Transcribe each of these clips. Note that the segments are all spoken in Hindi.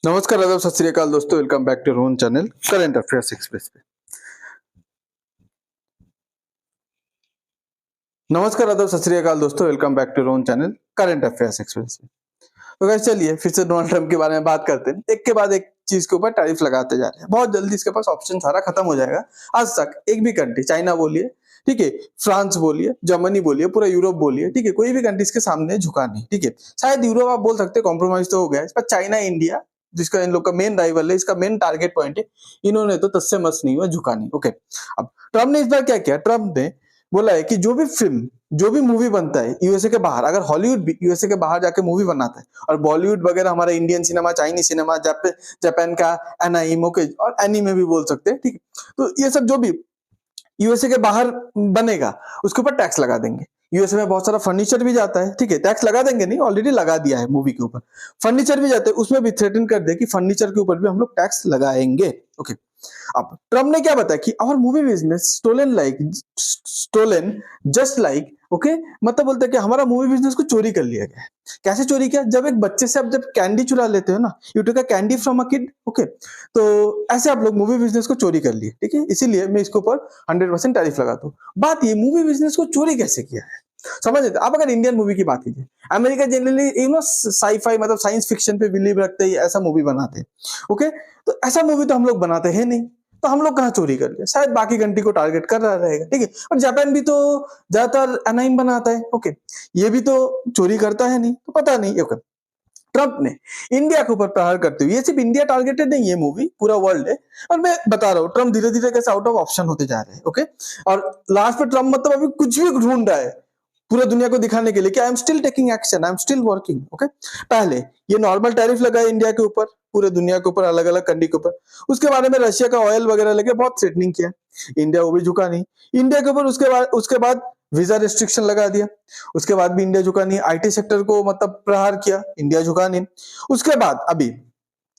नमस्कार, आदाब, सत श्री अकाल दोस्तों। Welcome back to your own channel current affairs express पे। नमस्कार, आदाब, सत श्री अकाल दोस्तों। Welcome back to your own channel current affairs express पे। तो गाइस चलिए फिर से डोनाल्ड ट्रंप के बारे में बात करते हैं। एक के बाद एक चीज के ऊपर टैरिफ लगाते जा रहे हैं। बहुत जल्दी इसके पास ऑप्शन सारा खत्म हो जाएगा। आज तक एक भी कंट्री, चाइना बोलिए, ठीक है, फ्रांस बोलिए, जर्मनी बोलिए, पूरा यूरोप बोलिए, ठीक है, कोई भी कंट्री इसके सामने झुका नहीं। ठीक है, शायद यूरोप आप बोल सकते हैं कॉम्प्रोमाइज तो हो गया, पर चाइना, इंडिया, जिसका इन लोग का मेन राइवल है, इसका मेन टारगेट पॉइंट है, इन्होंने तो तस्से मस नहीं हुआ, झुका नहीं। ओके, अब ट्रम्प ने इस बार क्या किया? ट्रम्प ने बोला है कि जो भी फिल्म, जो भी मूवी बनता है यूएसए के बाहर, अगर हॉलीवुड भी यूएसए के बाहर जाके मूवी बनाता है, और बॉलीवुड वगैरह हमारा Indian cinema, Chinese cinema, Japan का एनाइम, ओके, और एनीमे भी बोल सकते हैं, ठीक है, तो ये सब जो भी यूएसए के बाहर बनेगा उसके ऊपर टैक्स लगा देंगे। यूएसए में बहुत सारा फर्नीचर भी जाता है, ठीक है, टैक्स लगा देंगे नहीं, ऑलरेडी लगा दिया है मूवी के ऊपर। फर्नीचर भी जाते हैं, उसमें भी थ्रेटन कर दे कि फर्नीचर के ऊपर भी हम लोग टैक्स लगाएंगे। ओके, अब ट्रम्प ने क्या बताया कि our movie business stolen just like, okay, मतलब बोलते हैं कि हमारा मूवी बिजनेस को चोरी कर लिया गया है। कैसे चोरी किया? जब एक बच्चे से आप जब कैंडी चुरा लेते हो ना, you take a candy from a kid, okay, तो ऐसे आप लोग मूवी बिजनेस को चोरी कर लिए, ठीक है, इसीलिए मैं इसके ऊपर 100% टैरिफ लगाता हूँ। बात ये, मूवी बिजनेस को चोरी कैसे किया है समझ लेते। आप अगर इंडियन मूवी की बात कीजिए, अमेरिका जनरली साई-फाई मतलब साइंस फिक्शन पे बिलीव रखते हैं, ऐसा मूवी बनाते हैं, ओके, तो ऐसा मूवी तो हम लोग बनाते हैं नहीं, तो हम लोग कहाँ चोरी कर लिया? शायद बाकी कंट्री को टारगेट कर रहा रहेगा, ठीक है, और जापान भी तो ज्यादातर एनाइम बनाता है, ओके, ये भी तो चोरी करता है नहीं, तो पता नहीं। ओके, ट्रंप ने इंडिया के ऊपर प्रहार करते हुए, ये सिर्फ इंडिया टारगेटेड नहीं, ये मूवी पूरा वर्ल्ड है, और मैं बता रहा हूँ ट्रंप धीरे धीरे कैसे आउट ऑफ ऑप्शन होते जा रहे हैं। ओके, और लास्ट पे ट्रंप मतलब अभी कुछ भी ढूंढ रहा है पूरा दुनिया को दिखाने के लिए कि I am still taking action, I am still working. Okay, पहले ये नॉर्मल टैरिफ लगा है इंडिया के ऊपर, पूरे दुनिया के ऊपर, अलग अलग कंट्री के ऊपर। उसके बारे में रशिया का ऑयल वगैरह लेके बहुत थ्रेटनिंग किया, इंडिया वो भी झुका नहीं। इंडिया के ऊपर उसके बाद वीजा रिस्ट्रिक्शन लगा दिया, उसके बाद भी इंडिया झुका नहीं। आईटी सेक्टर को मतलब प्रहार किया, इंडिया झुका नहीं। उसके बाद अभी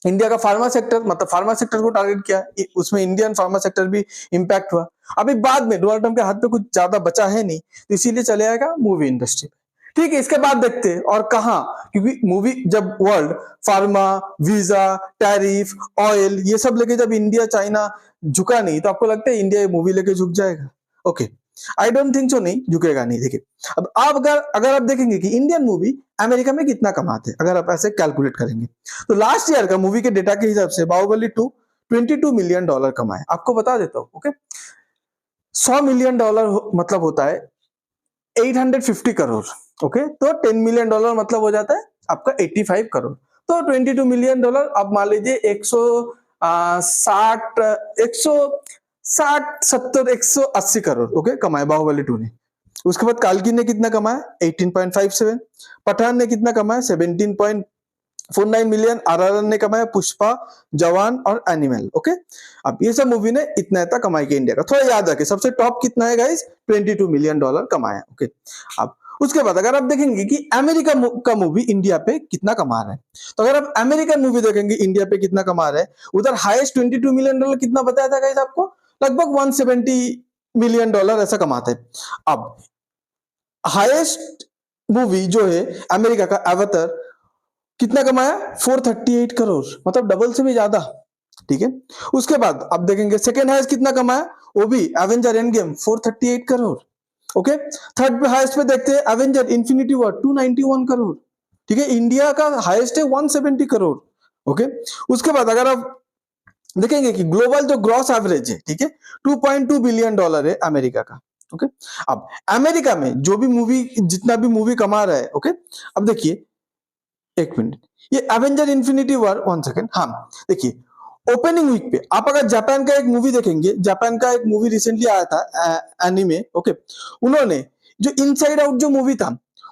इंडिया का फार्मा सेक्टर, मतलब फार्मा सेक्टर को टारगेट किया, उसमें इंडियन फार्मा सेक्टर भी इंपैक्ट हुआ। अभी बाद में डोनाल्ड ट्रंप के हाथ पे कुछ ज्यादा बचा है नहीं, तो इसीलिए चले आएगा मूवी इंडस्ट्री। ठीक है, इसके बाद देखते हैं और कहा, क्योंकि मूवी जब world pharma, visa, tariff, oil ये सब लेके जब इंडिया चाइना झुका नहीं, तो आपको लगता है इंडिया ये मूवी लेके झुक जाएगा? Okay, I don't think so, नहीं झुकेगा नहीं। देखिए, अब आप अगर आप देखेंगे कि इंडियन मूवी अमेरिका में कितना कमाते हैं, अगर आप ऐसे कैलकुलेट करेंगे, तो लास्ट ईयर का मूवी के डेटा के हिसाब से बाहुबली 2 $22 मिलियन कमाए। आपको बता देता हूं, ओके, $100 मिलियन मतलब होता है 850 करोड़। ओके, तो $10 मिलियन मतलब हो जाता है आपका 85 करोड़। तो $22 मिलियन आप मान लीजिए 160 करोड़, ओके, कमाए बाहुबली 2 ने। उसके बाद काल्की ने कितना कमाया? 18.57। पठान ने कितना कमाया? 17.49 मिलियन। आरआरआर ने कमाया, पुष्पा, जवान और एनिमल। ओके, अब ये सब मूवी ने इतना इतना कमाई किया इंडिया का। थोड़ा याद रखें, सबसे टॉप कितना है गाइस? $22 मिलियन कमाया। ओके, अब उसके बाद अगर आप देखेंगे कि अमेरिका का मूवी इंडिया पे कितना कमा रहा है, तो अगर आप अमेरिकन मूवी देखेंगे इंडिया पे कितना कमा रहा है, उधर हाईएस्ट $22 मिलियन कितना बताया था गाइस आपको? लगभग $170 मिलियन ऐसा कमाते हैं। अब हाईएस्ट मूवी जो है अमेरिका का अवतार, कितना कमाया? 438 करोड़, मतलब डबल से भी ज्यादा। ठीक है, उसके बाद आप देखेंगे सेकेंड हाईएस्ट कितना कमाया, वो भी Avenger end game, 438 crore. Okay, third highest पे देखते हैं एवेंजर इन्फिनिटी वॉर, 291 करोड़। ठीक है, इंडिया का हाईएस्ट है 170 करोड़। ओके, उसके बाद अगर आप देखेंगे कि ग्लोबल जो ग्रॉस एवरेज है, ठीक है, $2.2 बिलियन है अमेरिका का। ओके, अब अमेरिका में जो भी मूवी, जितना भी मूवी कमा रहा है, ओके, अब देखिए एक मिनट, ये एवेंजर इन्फिनिटी वॉर, 1 सेकेंड, हाँ देखिए, ओपनिंग वीक पे आप अगर जापान का एक मूवी देखेंगे, जापान का एक मूवी रिसेंटली आया था एनिमे, ओके, उन्होंने जो इनसाइड आउट जो मूवी था,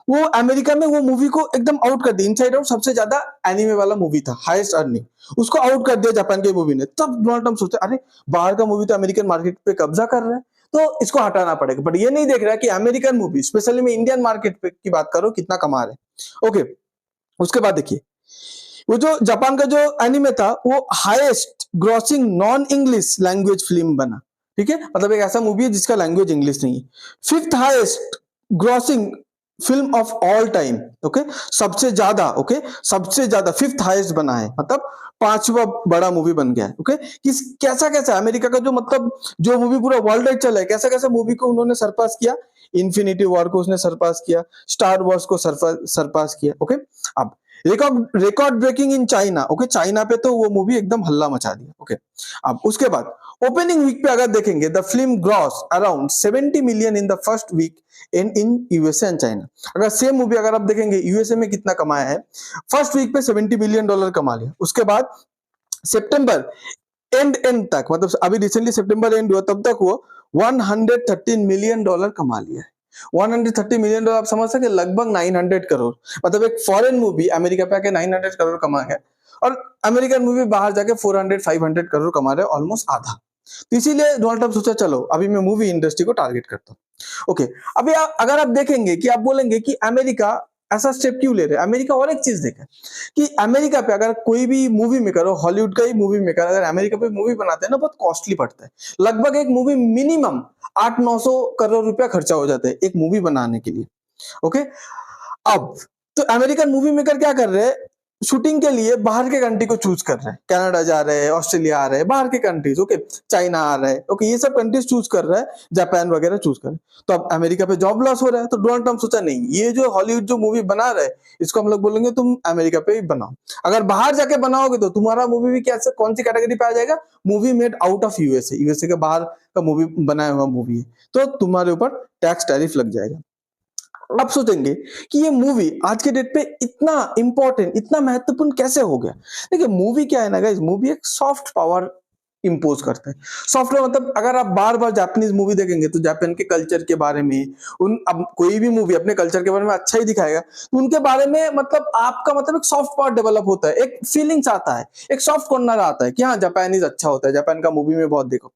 वो अमेरिका में वो मूवी को एकदम आउट कर दिया। इनसाइड आउट सबसे ज्यादा एनिमे वाला मूवी था, हाईएस्ट अर्निंग, उसको आउट कर दिया जापान के मूवी ने। तब डोनाल्ड ट्रंप सोचते अरे बाहर का मूवी तो अमेरिकन मार्केट पे कब्जा कर रहा है, तो इसको हटाना पड़ेगा। बट ये नहीं देख रहा कि अमेरिकन मूवी, स्पेशली में इंडियन मार्केट पे की बात करो, कितना कमा रहे हैं। ओके, उसके बाद देखिए, वो जो जापान का जो एनिमे था, वो highest grossing non English language film बना। ठीक है, मतलब एक ऐसा मूवी है जिसका लैंग्वेज इंग्लिश नहीं है। Fifth highest grossing film of all time, okay, सबसे ज्यादा, ओके, सबसे ज्यादा फिफ्थ हाईएस्ट बना है, मतलब पांचवा बड़ा मूवी बन गया है, ओके। किस कैसा कैसा अमेरिका का जो मतलब जो मूवी पूरा वर्ल्ड वाइड चला है, कैसा कैसा मूवी को उन्होंने सरपास किया, इन्फिनिटी वॉर को उसने सरपास किया, स्टार वॉर्स को सरपास किया, ओके। अब record record breaking in China, okay, China पे तो वो मूवी एकदम हल्ला मचा दिया, ओके। अब उसके बाद ओपनिंग वीक पे अगर देखेंगे, the film gross around 70 million in the first week in USA and China. अगर सेम मूवी अगर आप देखेंगे यूएसए में कितना कमाया है, फर्स्ट वीक पे $70 बिलियन कमा लिया। उसके बाद सितंबर एंड तक, मतलब अभी रिसेंटली सितंबर एंड हुआ, तब तक वो $113 मिलियन कमा लिया है। 130 मिलियन डॉलर आप समझ सकते, लगभग 900 करोड़। मतलब एक फॉरेन मूवी अमेरिका पे आके 900 करोड़ कमा गया, और अमेरिकन मूवी बाहर जाके 400-500 करोड़ कमा रहे, ऑलमोस्ट आधा। तो इसीलिए डोनाल्ड ट्रंप सोचा चलो अभी मैं मूवी इंडस्ट्री को टारगेट करता हूँ, ओके। अभी अगर आप देखेंगे कि आप बोलेंगे कि अमेरिका ऐसा स्टेप क्यों ले रहे हैं, अमेरिका और एक चीज देखा कि अमेरिका पे अगर कोई भी मूवी मेकर हो, हॉलीवुड का ही मूवी मेकर अगर अमेरिका पे मूवी बनाते हैं ना, बहुत कॉस्टली पड़ता है। लगभग एक मूवी मिनिमम 800-900 करोड़ रुपया खर्चा हो जाता है एक मूवी बनाने के लिए, ओके। अब तो अमेरिकन मूवी मेकर क्या कर रहे हैं, शूटिंग के लिए बाहर के कंट्री को चूज कर रहे हैं, कनाडा जा रहे हैं, ऑस्ट्रेलिया आ रहे हैं, बाहर के कंट्रीज, ओके, चाइना आ रहे हैं, ओके, ये सब कंट्रीज चूज कर रहे हैं, जापान वगैरह चूज कर रहे हैं। तो अब अमेरिका पे जॉब लॉस हो रहा है, तो डोनाल्ड ट्रंप सोचा नहीं, ये जो हॉलीवुड जो मूवी बना रहे हैं, इसको हम लोग बोलेंगे तुम अमेरिका पे ही बनाओ। अगर बाहर जाके बनाओगे तो तुम्हारा मूवी भी कैसे, कौन सी कैटेगरी पे आ जाएगा, movie made out of USA, USA के बाहर का मूवी बनाया हुआ मूवी है, तो तुम्हारे ऊपर टैक्स टैरिफ लग जाएगा। आप सोचेंगे कि ये मूवी आज के डेट पे इतना इंपॉर्टेंट, इतना महत्वपूर्ण कैसे हो गया। देखिए मूवी क्या है ना गाइस, मूवी एक सॉफ्ट पावर इंपोज करता है। सॉफ्टवेयर मतलब अगर आप बार बार जापानीज मूवी देखेंगे तो जापान के कल्चर के बारे में, उन अब कोई भी मूवी अपने कल्चर के बारे में अच्छा ही दिखाएगा, तो उनके बारे में मतलब आपका मतलब एक सॉफ्ट पावर डेवलप होता है, एक फीलिंग्स आता है, एक सॉफ्ट कॉर्नर आता है कि हाँ जापानीज अच्छा होता है, जापान का मूवी में बहुत देखो।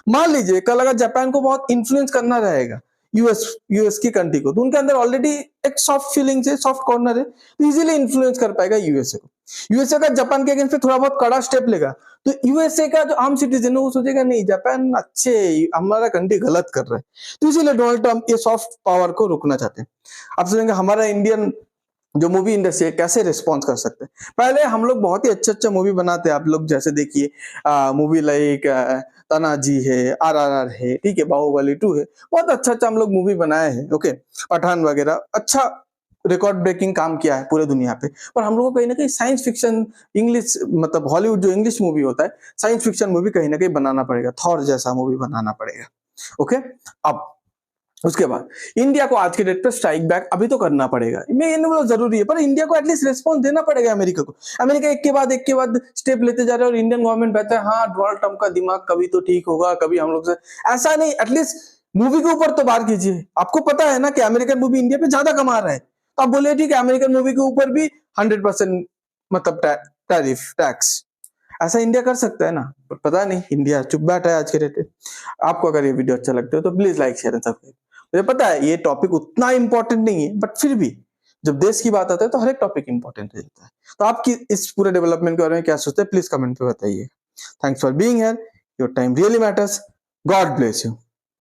मान लीजिए कल अगर जापान को बहुत इन्फ्लुएंस करना रहेगा यूएस की कंट्री को, तो उनके अंदर ऑलरेडी एक सॉफ्ट फीलिंग्स है, सॉफ्ट कॉर्नर है, तो इजीली इन्फ्लुएंस कर पाएगा यूएसए को। यूएसए का जापान के अगेंस्ट पे थोड़ा बहुत कड़ा स्टेप लेगा, तो यूएसए का जो आम सिटीजन है वो सोचेगा नहीं जापान अच्छे, हमारा कंट्री गलत कर रहा है। तो इसीलिए डोनाल्ड ट्रंप ये सॉफ्ट पावर को रोकना चाहते हैं। आप सोचेंगे हमारा इंडियन जो मूवी इंडस्ट्री है कैसे रिस्पॉन्स कर सकते हैं। पहले हम लोग बहुत ही अच्छा मूवी बनाते हैं, आप लोग जैसे देखिए मूवी लाइक तानाजी है, आरआरआर है, ठीक है, बाहुबली 2 है, बहुत अच्छा हम लोग मूवी बनाए हैं, ओके, पठान वगैरह, अच्छा रिकॉर्ड ब्रेकिंग काम किया है पूरे दुनिया पे। पर हम लोग को कहीं ना कहीं साइंस फिक्शन इंग्लिश, मतलब हॉलीवुड जो इंग्लिश मूवी होता है, साइंस फिक्शन मूवी कहीं ना कहीं बनाना पड़ेगा, थॉर जैसा मूवी बनाना पड़ेगा, ओके। अब उसके बाद इंडिया को आज के डेट पे स्ट्राइक बैक अभी तो करना पड़ेगा, मैं ये नहीं बोला जरूरी है, पर इंडिया को एटलीस्ट रिस्पॉन्स देना पड़ेगा अमेरिका को। अमेरिका एक के बाद स्टेप लेते जा रहा है, और इंडियन गवर्नमेंट कहता है हाँ डोनाल्ड ट्रंप का दिमाग कभी तो ठीक होगा, कभी हम लोग से ऐसा नहीं, एटलीस्ट मूवी के ऊपर तो बात कीजिए। आपको पता है ना कि अमेरिकन मूवी इंडिया पे ज्यादा कमा रहा है, तो आप बोले ठीक है अमेरिकन मूवी के ऊपर भी 100% मतलब टैरिफ टैक्स, ऐसा इंडिया कर सकता है ना, पर पता नहीं इंडिया चुप बैठा है आज के डेट पे। आपको अगर ये वीडियो अच्छा लगता है तो please like share and subscribe. मुझे पता है ये टॉपिक उतना इंपॉर्टेंट नहीं है, बट फिर भी जब देश की बात आता है तो हर एक टॉपिक इंपॉर्टेंट रहता है। तो आपकी इस पूरे डेवलपमेंट के बारे में क्या सोचते हैं, प्लीज कमेंट पे बताइए। Thanks for being here, your time really matters, God bless you.